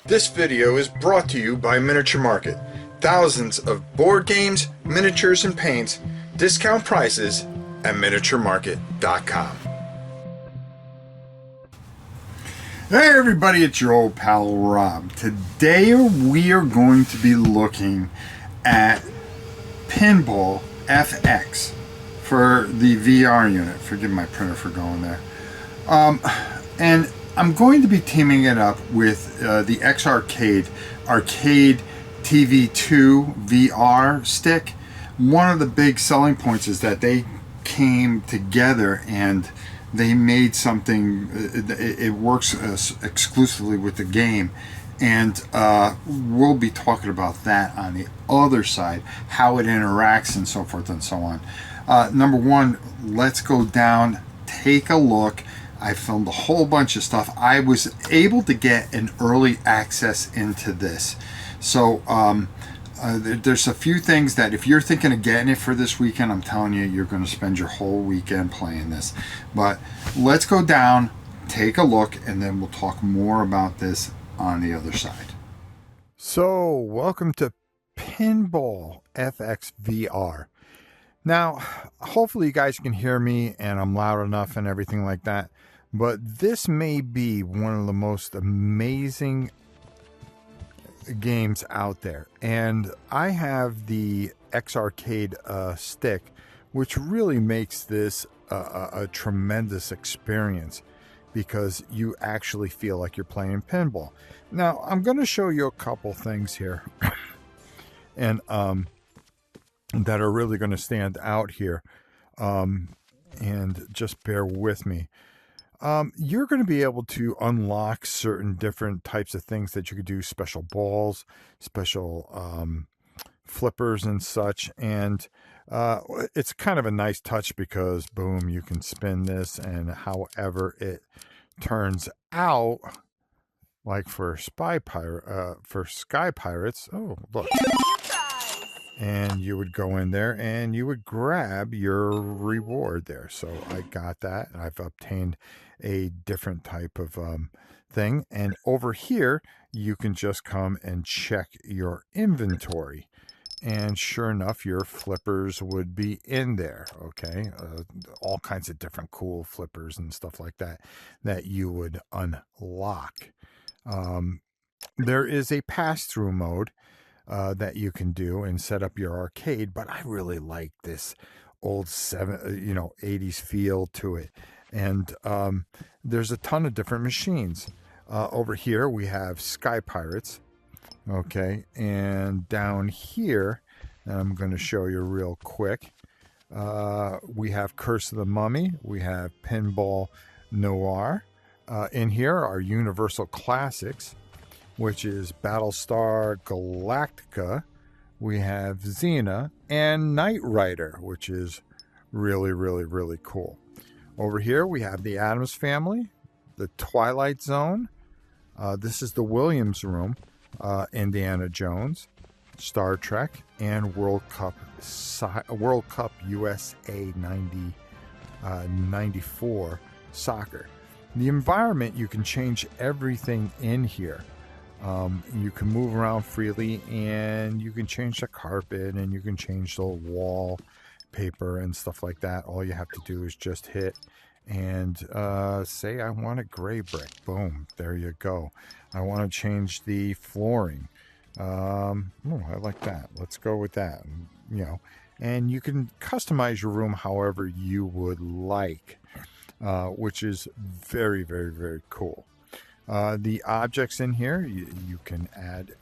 This video is brought to you by Miniature Market. Thousands of board games, miniatures, and paints, discount prices at miniaturemarket.com. Hey everybody, it's your old pal Rob. Today we are going to be looking at Pinball FX for the VR unit. Forgive my printer for going there. And I'm going to be teaming it up with the ArcadeTV2 VR stick. One of the big selling points is that they came together and they made something. It works exclusively with the game, and we'll be talking about that on the other side, how it interacts and so forth and so on. Number one, let's go down, take a look. I filmed a whole bunch of stuff. I was able to get an early access into this. So there's a few things that if you're thinking of getting it for this weekend, I'm telling you, you're going to spend your whole weekend playing this. But let's go down, take a look, and then we'll talk more about this on the other side. So welcome to Pinball FX VR. Now, hopefully you guys can hear me and I'm loud enough and everything like that. But this may be one of the most amazing games out there. And I have the X-Arcade stick, which really makes this a tremendous experience because you actually feel like you're playing pinball. Now, I'm going to show you a couple things here and that are really going to stand out here. And just bear with me. You're going to be able to unlock certain different types of things that you could do, special balls, special flippers and such. And it's kind of a nice touch because, boom, you can spin this, and however it turns out, like for Sky Pirates, oh, look. And you would go in there and you would grab your reward there. So I got that. I've obtained a different type of thing. And over here, you can just come and check your inventory. And sure enough, your flippers would be in there. Okay. All kinds of different cool flippers and stuff like that that you would unlock. There is a pass-through mode that you can do and set up your arcade, but I really like this old 80s feel to it. And there's a ton of different machines. Over here we have Sky Pirates, okay, and down here, and I'm going to show you real quick, we have Curse of the Mummy, we have Pinball Noir. In here are Universal Classics, which is Battlestar Galactica. We have Xena and Knight Rider, which is really, really, really cool. Over here, we have the Addams Family, the Twilight Zone. This is the Williams Room, Indiana Jones, Star Trek, and World Cup USA 94 soccer. The environment, you can change everything in here. You can move around freely, and you can change the carpet, and you can change the wall paper and stuff like that. All you have to do is just hit and say, I want a gray brick. Boom, there you go. I want to change the flooring. I like that. Let's go with that. And you can customize your room however you would like, which is very, very, very cool. The objects in here, you can add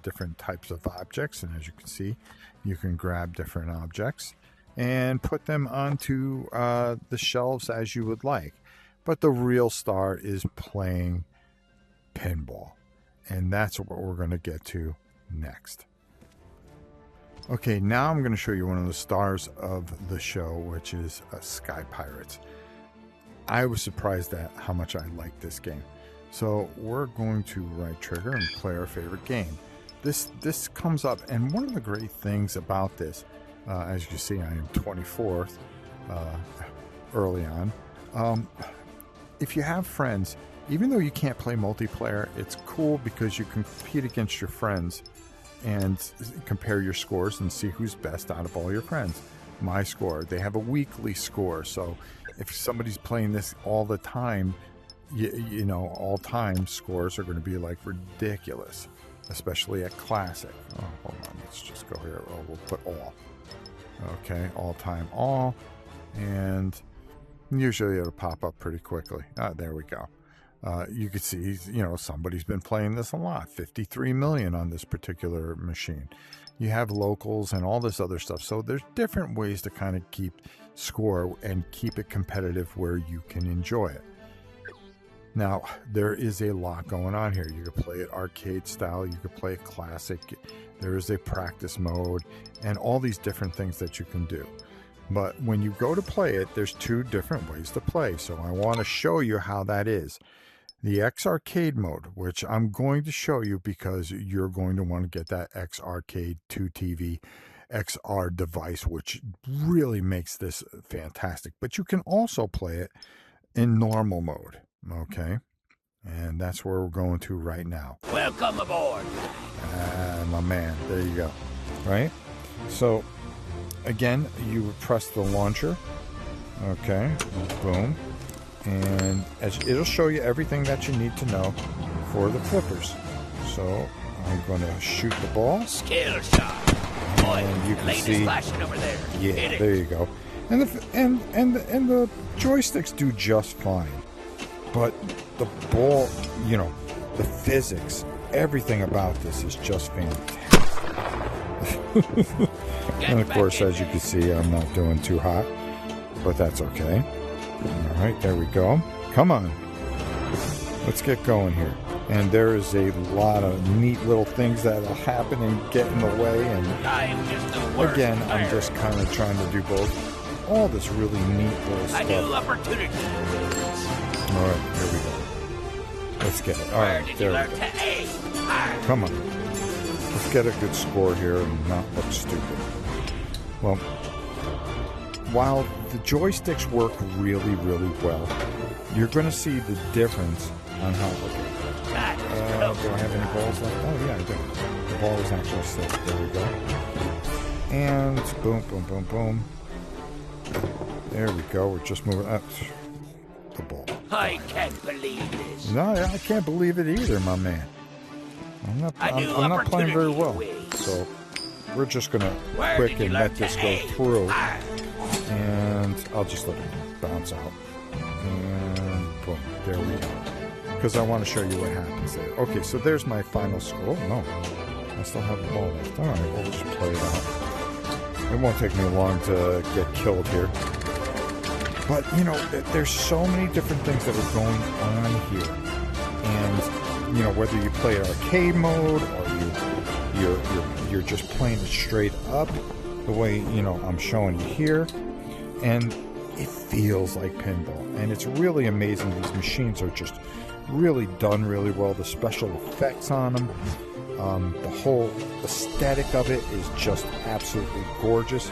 different types of objects, and as you can see, you can grab different objects and put them onto the shelves as you would like. But the real star is playing pinball, and that's what we're going to get to next. Okay, now I'm going to show you one of the stars of the show, which is Sky Pirates. I was surprised at how much I liked this game. So we're going to right trigger and play our favorite game. This comes up, and one of the great things about this, as you can see, I am 24th early on. If you have friends, even though you can't play multiplayer, it's cool because you compete against your friends and compare your scores and see who's best out of all your friends. My score, they have a weekly score, so if somebody's playing this all the time, you know, all time scores are going to be like ridiculous, especially at classic. Oh, hold on, let's just go here. Oh, we'll put all. Okay, all time all, and usually it'll pop up pretty quickly. There we go. You can see, you know, somebody's been playing this a lot. 53 million on this particular machine. You have locals and all this other stuff. So there's different ways to kind of keep score and keep it competitive where you can enjoy it. Now, there is a lot going on here. You can play it arcade style. You can play it classic. There is a practice mode and all these different things that you can do. But when you go to play it, there's two different ways to play. So I want to show you how that is. The X Arcade mode, which I'm going to show you because you're going to want to get that X Arcade 2 TV XR device, which really makes this fantastic. But you can also play it in normal mode, okay? And that's where we're going to right now. Welcome aboard. My man, there you go. Right? So, again, you would press the launcher. Okay, boom. And it'll show you everything that you need to know for the flippers. So I'm going to shoot the ball. Skill shot. And you can see flashing over there. Yeah, there you go. And the joysticks do just fine. But the ball, you know, the physics, everything about this is just fantastic. And of course, as you can see, I'm not doing too hot, but that's okay. All right, there we go. Come on. Let's get going here. And there is a lot of neat little things that'll happen and get in the way. And again, I'm just kind of trying to do both. All this really neat little stuff. A new opportunity. All right, here we go. Let's get it. All right, there we go. Come on. Let's get a good score here and not look stupid. Well, while the joysticks work really, really well, you're going to see the difference on how it looks. Do I have any balls left? Oh, yeah, I do. The ball is actually set. There we go. And boom, boom, boom, boom. There we go. We're just moving up the ball. I can't believe this. No, I can't believe it either, my man. I'm not playing very well. So we're just going to quick and let this go through. And I'll just let it bounce out. And boom, there we go. Because I want to show you what happens there. Okay, so there's my final score. Oh, no, I still have the ball left. All right, we'll just play it out. It won't take me long to get killed here. But, you know, there's so many different things that are going on here. And, you know, whether you play it arcade mode or you're just playing it straight up the way, you know, I'm showing you here. And it feels like pinball. And it's really amazing. These machines are just really done really well. The special effects on them, the whole aesthetic of it is just absolutely gorgeous.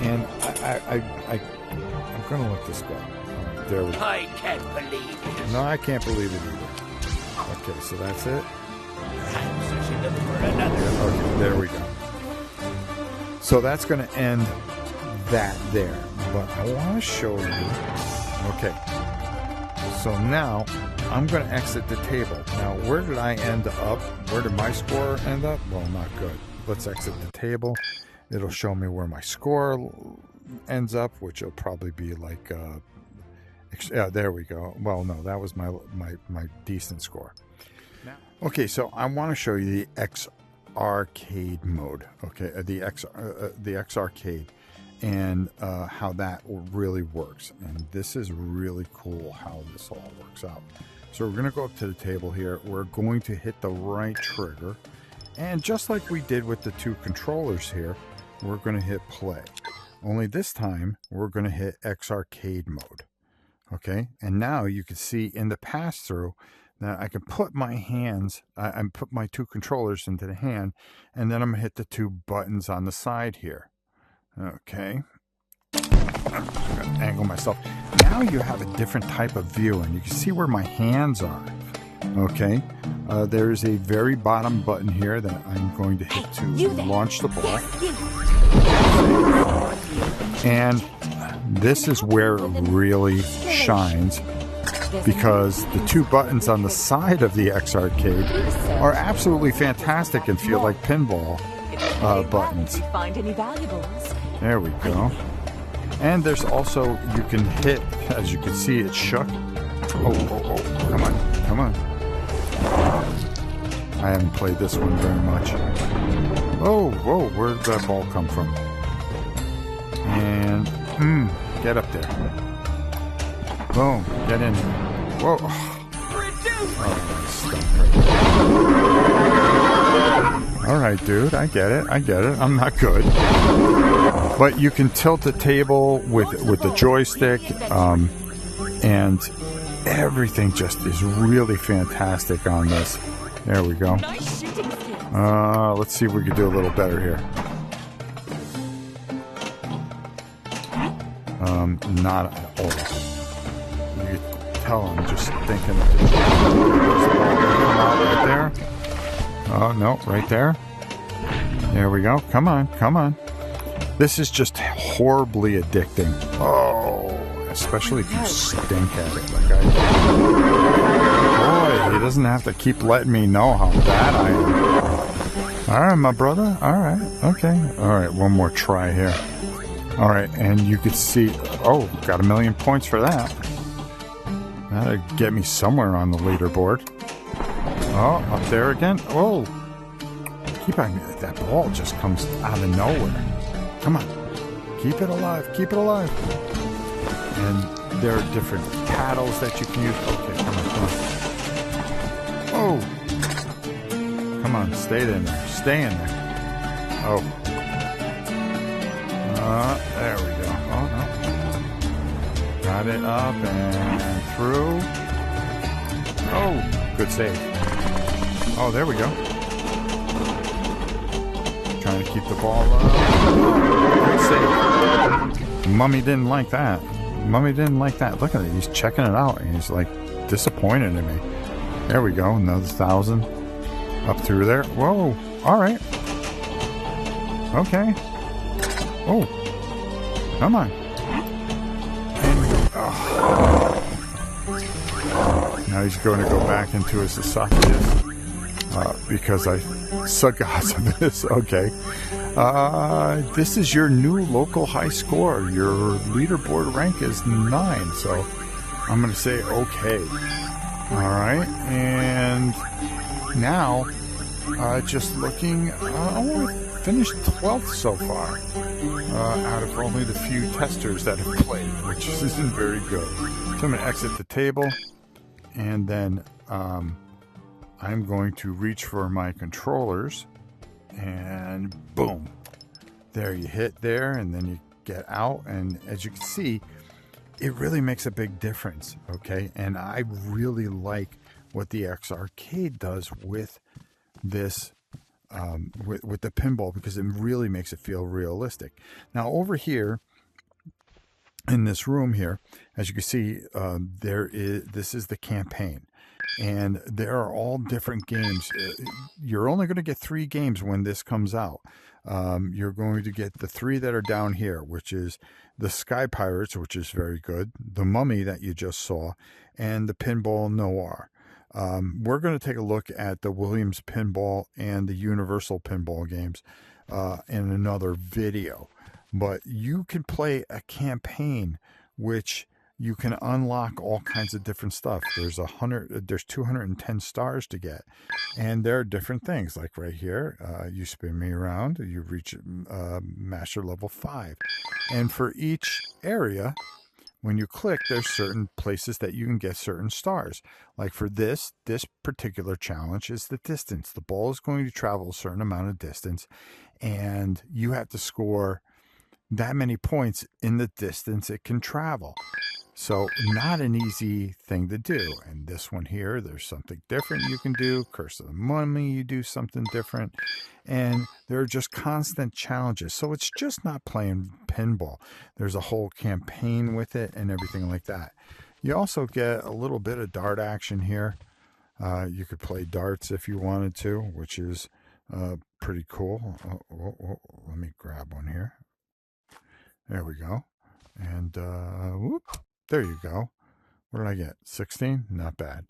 And I'm going to let this go. All right, there we go. I can't believe it. No, I can't believe it either. Okay, so that's it. Perhaps I should look for another. Okay, there we go. So that's going to end that there. But I want to show you. Okay. So now I'm going to exit the table. Now, where did I end up? Where did my score end up? Well, not good. Let's exit the table. It'll show me where my score ends up, which will probably be like, yeah, there we go. Well, no, that was my decent score. Okay, so I want to show you the X Arcade mode. Okay, the X Arcade. And how that really works. And this is really cool how this all works out. So we're going to go up to the table here. We're going to hit the right trigger. And just like we did with the two controllers here, we're going to hit play. Only this time, we're going to hit X Arcade mode. Okay? And now you can see in the pass-through that I can put my hands, I put my two controllers into the hand, and then I'm going to hit the two buttons on the side here. Okay. I'm going to angle myself. Now you have a different type of view, and you can see where my hands are. Okay, there's a very bottom button here that I'm going to hit to launch the ball. And this is where it really shines, because the two buttons on the side of the X Arcade are absolutely fantastic and feel like pinball buttons. There we go. And there's also, you can hit, as you can see, it shook. Oh, come on, come on. I haven't played this one very much. Oh, whoa, where did that ball come from? And, get up there. Boom, get in there. Whoa. Oh, stuck right there. All right, dude, I get it. I'm not good. But you can tilt the table with the joystick, and everything just is really fantastic on this. There we go. Let's see if we can do a little better here. Not at all. You can tell I'm just thinking of the come out right there. Oh, no, right there. There we go. Come on, come on. This is just horribly addicting. Oh, especially if you stink at it like I do. Boy, he doesn't have to keep letting me know how bad I am. All right, my brother. All right. Okay. All right, one more try here. All right, and you could see, oh, got 1,000,000 points for that. That'll get me somewhere on the leaderboard. Oh, up there again. Oh, keep on, that ball just comes out of nowhere. Come on, keep it alive, keep it alive. And there are different paddles that you can use. Okay, come on, come on. Oh, come on, stay in there, stay in there. Oh. There we go. Oh, no. Got it up and through. Oh, good save. Oh, there we go. Trying to keep the ball up. Good save. Mummy didn't like that. Mummy didn't like that. Look at it. He's checking it out. And he's like disappointed in me. There we go. Another 1,000. Up through there. Whoa. All right. Okay. Oh. Come on. And, now he's going to go back into his esophagus because I suck out of this. Okay. This is your new local high score. Your leaderboard rank is 9. So I'm going to say okay. All right. And now, just looking, finished 12th so far, out of only the few testers that have played, which isn't very good. So I'm going to exit the table, and then I'm going to reach for my controllers, and boom, there you hit there, and then you get out, and as you can see, it really makes a big difference, okay? And I really like what the X Arcade does with this with the pinball, because it really makes it feel realistic. Now over here in this room here, as you can see, this is the campaign, and there are all different games. You're only going to get 3 games when this comes out. You're going to get the 3 that are down here, which is the Sky Pirates, which is very good, the Mummy that you just saw, and the Pinball Noir. We're going to take a look at the Williams Pinball and the Universal Pinball games in another video. But you can play a campaign which you can unlock all kinds of different stuff. There's 210 stars to get, and there are different things. Like right here, you spin me around, you reach master level 5, and for each area, when you click, there's certain places that you can get certain stars. Like for this particular challenge is the distance. The ball is going to travel a certain amount of distance, and you have to score that many points in the distance it can travel. So not an easy thing to do. And this one here, there's something different you can do. Curse of the Mummy, you do something different. And there are just constant challenges. So it's just not playing pinball. There's a whole campaign with it and everything like that. You also get a little bit of dart action here. You could play darts if you wanted to, which is pretty cool. Let me grab one here. There we go. And whoop, there you go. What did I get? 16? Not bad.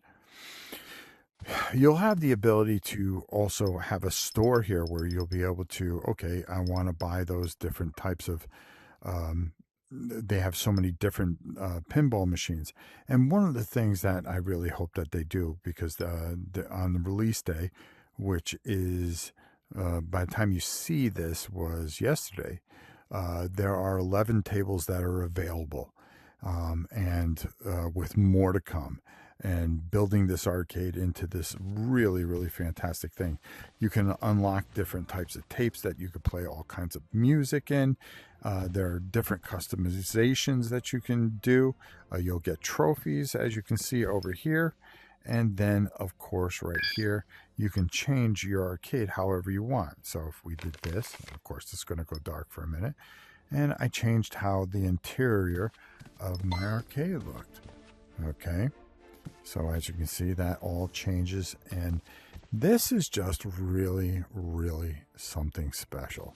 You'll have the ability to also have a store here where you'll be able to, okay, I want to buy those different types of, they have so many different pinball machines. And one of the things that I really hope that they do, because on the release day, which is by the time you see this was yesterday, there are 11 tables that are available, and with more to come, and building this arcade into this really, really fantastic thing. You can unlock different types of tapes that you could play all kinds of music in. There are different customizations that you can do. You'll get trophies, as you can see over here. And then, of course, right here, you can change your arcade however you want. So if we did this, of course, it's going to go dark for a minute. And I changed how the interior of my arcade looked. Okay. So as you can see, that all changes. And this is just really, really something special.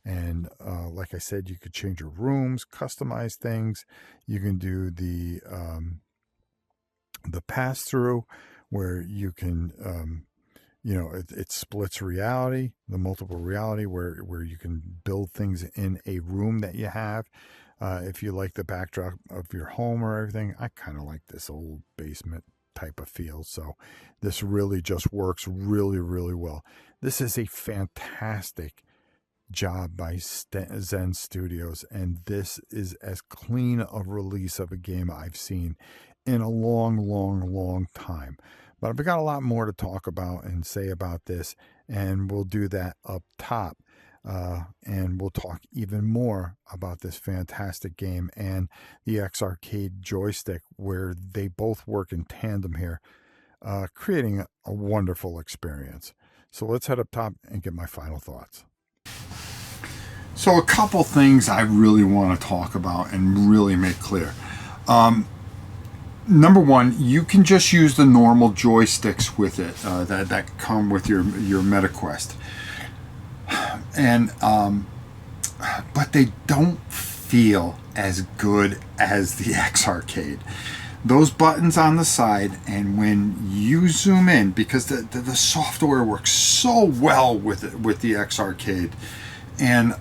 And like I said, you could change your rooms, customize things. You can do the pass-through, where you can, it splits reality, the multiple reality, where you can build things in a room that you have. If you like the backdrop of your home or everything, I kind of like this old basement type of feel. So this really just works really, really well. This is a fantastic job by Zen Studios, and this is as clean a release of a game I've seen in a long, long, long time. But I've got a lot more to talk about and say about this, and we'll do that up top. And we'll talk even more about this fantastic game and the X-Arcade joystick, where they both work in tandem here, creating a wonderful experience. So let's head up top and get my final thoughts. So a couple things I really want to talk about and really make clear. Number one, you can just use the normal joysticks with it that come with your MetaQuest. And but they don't feel as good as the X-Arcade. Those buttons on the side, and when you zoom in, because the software works so well with the X-Arcade, and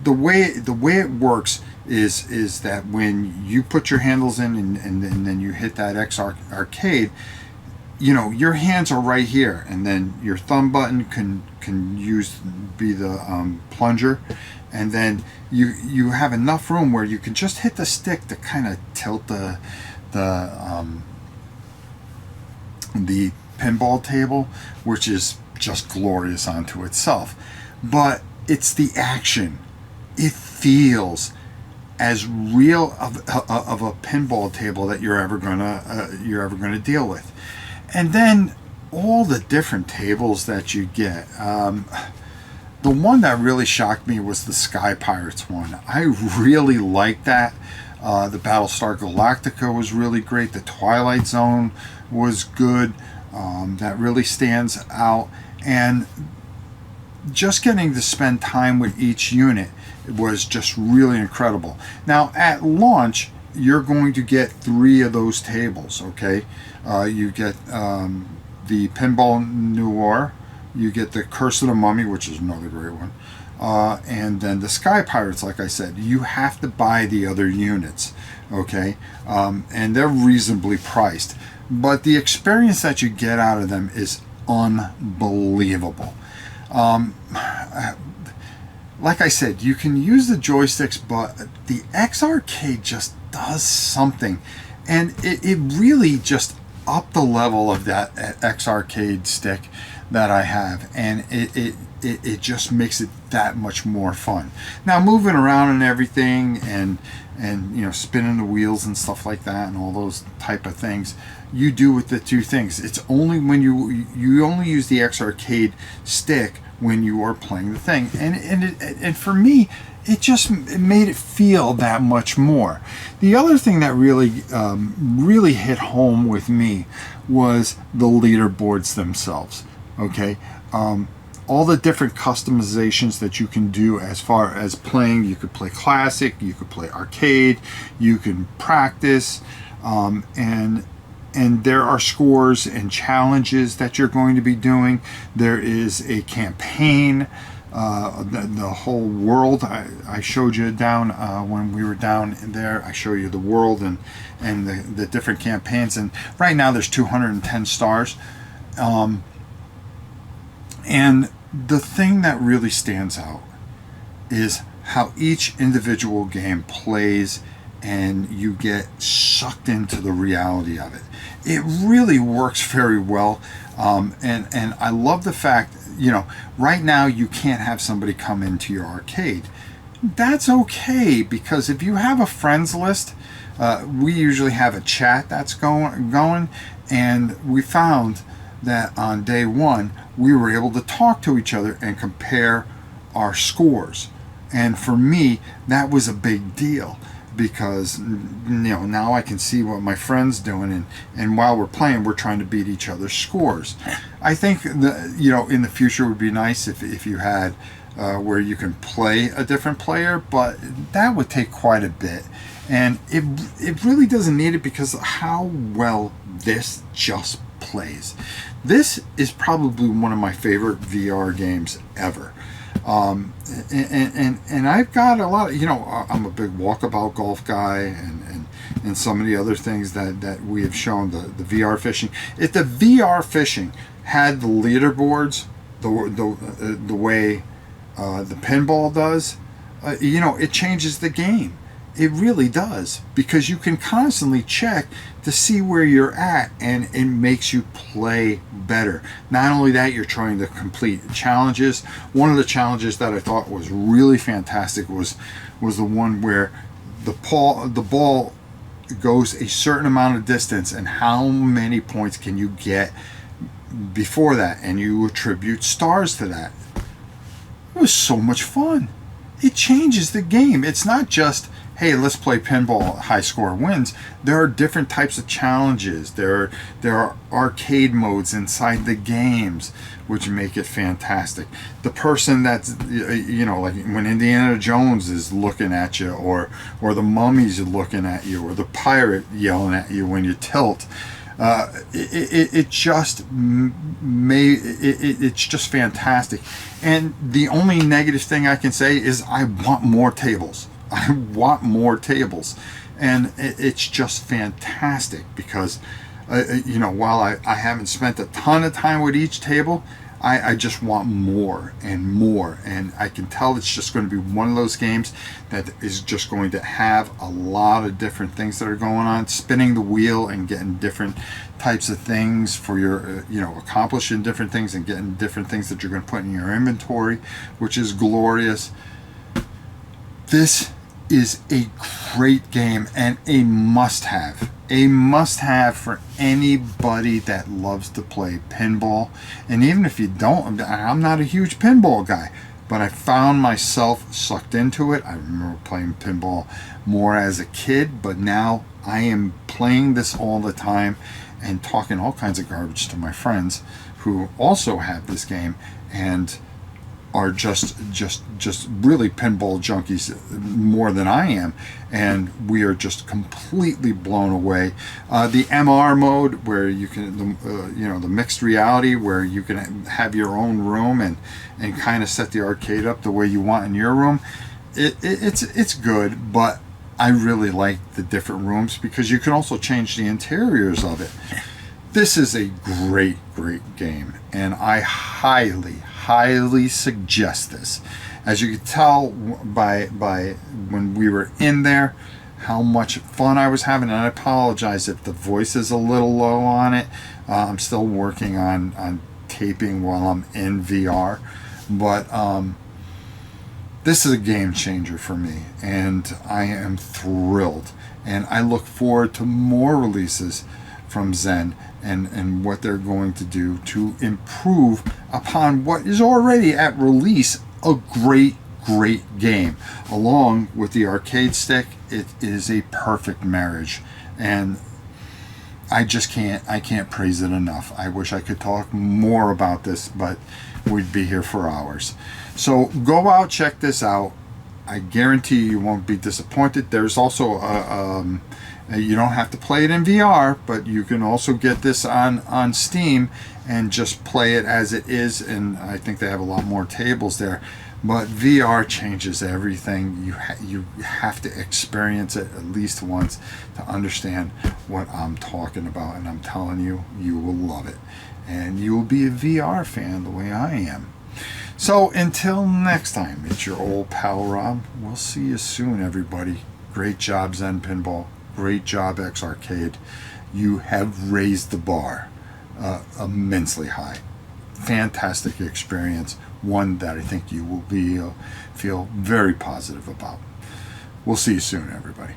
the way it works is that when you put your handles in and then you hit that X-Arcade, your hands are right here, and then your thumb button can be the plunger, and then you have enough room where you can just hit the stick to kind of tilt the pinball table, which is just glorious onto itself. But it's the action. It feels as real of a pinball table that you're ever gonna deal with. And then all the different tables that you get. The one that really shocked me was the Sky Pirates one. I really liked that. The Battlestar Galactica was really great. The Twilight Zone was good. That really stands out. And just getting to spend time with each unit was just really incredible. Now, at launch, you're going to get 3 of those tables, okay? You get the Pinball Noir, you get the Curse of the Mummy, which is another great one, and then the Sky Pirates. Like I said, you have to buy the other units, okay? And they're reasonably priced, but the experience that you get out of them is unbelievable. Like I said, you can use the joysticks, but the X-Arcade just does something, and it really just upped the level of that X-Arcade stick. that I have, and it just makes it that much more fun. Now moving around and everything, and you know, spinning the wheels and stuff like that, and all those type of things, you do with the two things. It's only when you only use the X Arcade stick when you are playing the thing, and for me, it made it feel that much more. The other thing that really hit home with me was the leaderboards themselves. Okay, all the different customizations that you can do as far as playing. You could play classic, you could play arcade, you can practice, and there are scores and challenges that you're going to be doing. There is a campaign. The whole world, I showed you down when we were down there. I show you the world and the different campaigns, and right now there's 210 stars. And the thing that really stands out is how each individual game plays, and you get sucked into the reality of it. It really works very well, and I love the fact, you know, right now you can't have somebody come into your arcade. That's okay, because if you have a friends list, we usually have a chat that's going, and we found that on day one we were able to talk to each other and compare our scores. And for me, that was a big deal, because you know, now I can see what my friend's doing, and while we're playing, we're trying to beat each other's scores. I think you know, in the future it would be nice if you had where you can play a different player, but that would take quite a bit, and it really doesn't need it because of how well this just plays. This is probably one of my favorite VR games ever. And I've got a lot of, you know, I'm a big walkabout golf guy, and some of the other things that we have shown, the VR fishing. If the VR fishing had the leaderboards the way the pinball does, you know, it changes the game. It really does, because you can constantly check to see where you're at, and it makes you play better. Not only that, you're trying to complete challenges. One of the challenges that I thought was really fantastic was the one where the ball goes a certain amount of distance, and how many points can you get before that, and you attribute stars to that. It was so much fun. It changes the game. It's not just, hey, let's play pinball, high score wins. There are different types of challenges. There are arcade modes inside the games, which make it fantastic. The person that's, you know, like when Indiana Jones is looking at you, or the mummy's looking at you, or the pirate yelling at you when you tilt. It's just fantastic. And the only negative thing I can say is I want more tables. I want more tables, and it's just fantastic, because you know, while I haven't spent a ton of time with each table, I just want more and more, and I can tell it's just going to be one of those games that is just going to have a lot of different things that are going on, spinning the wheel and getting different types of things for your, you know, accomplishing different things and getting different things that you're going to put in your inventory, which is glorious. This is a great game and a must-have. A must-have for anybody that loves to play pinball. And even if you don't, I'm not a huge pinball guy, but I found myself sucked into it. I remember playing pinball more as a kid, but now I am playing this all the time and talking all kinds of garbage to my friends who also have this game and are just really pinball junkies more than I am, and we are just completely blown away. The MR mode, where you can, you know, the mixed reality, where you can have your own room and kind of set the arcade up the way you want in your room. It's good, but I really like the different rooms because you can also change the interiors of it. This is a great game, and I highly suggest this. As you can tell by when we were in there, how much fun I was having, and I apologize if the voice is a little low on it. I'm still working on taping while I'm in VR, but this is a game changer for me, and I am thrilled. And I look forward to more releases from Zen and what they're going to do to improve upon what is already at release a great game. Along with the arcade stick, it is a perfect marriage, and I can't praise it enough. I wish I could talk more about this, but we'd be here for hours. So go out, check this out. I guarantee you won't be disappointed. There's also you don't have to play it in VR, but you can also get this on Steam and just play it as it is. And I think they have a lot more tables there. But VR changes everything. You have to experience it at least once to understand what I'm talking about. And I'm telling you, you will love it. And you will be a VR fan the way I am. So until next time, it's your old pal Rob. We'll see you soon, everybody. Great job, Zen Pinball. Great job, X Arcade. You have raised the bar immensely high. Fantastic experience. One that I think you will feel very positive about. We'll see you soon, everybody.